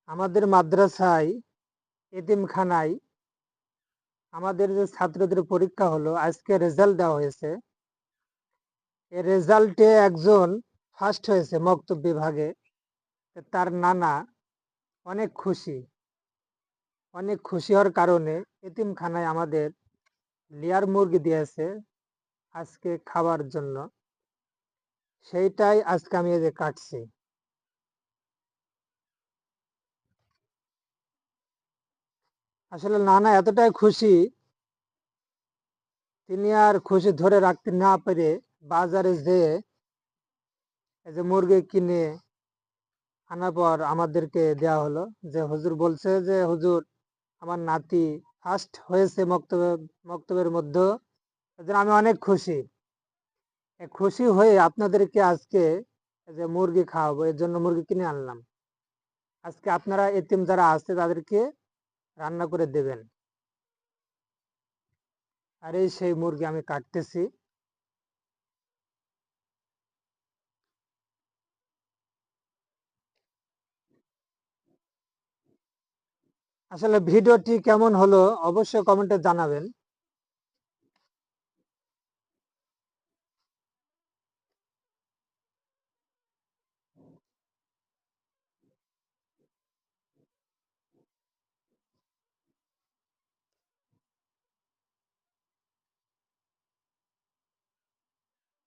আমাদের মাদ্রাসায় এতিমখানায় আমাদের যে ছাত্রদের পরীক্ষা হলো, আজকে রেজাল্ট দেওয়া হয়েছে। এই রেজাল্টে একজন ফার্স্ট হয়েছে মক্তব বিভাগে। তার নানা অনেক খুশি। অনেক খুশি হওয়ার কারণে এতিমখানায় আমাদের লেয়ার মুরগি দিয়েছে আজকে খাবার জন্য। সেইটাই আজকে আমি এই যে কাটছি। আসলে নানা এতটাই খুশি, তিনি আর খুশি ধরে রাখতে না পেরে বাজারে যেয়ে এই যে মুরগি কিনে আনার পর আমাদেরকে দেয়া হলো। যে হুজুর বলছে যে হুজুর আমার নাতি ফার্স্ট হয়েছে মক্তবের মধ্যে, এজন্য আমি অনেক খুশি। খুশি হয়ে আপনাদেরকে আজকে এই যে মুরগি খাওয়াবো, এর জন্য মুরগি কিনে আনলাম। আজকে আপনারা এতিম যারা আছে তাদেরকে রান্না করে দেবেন। আর এই সেই মুরগি আমি কাটতেছি। আসলে ভিডিওটি কেমন হলো অবশ্যই কমেন্টে জানাবেন।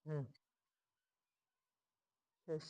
হুম, শেষ।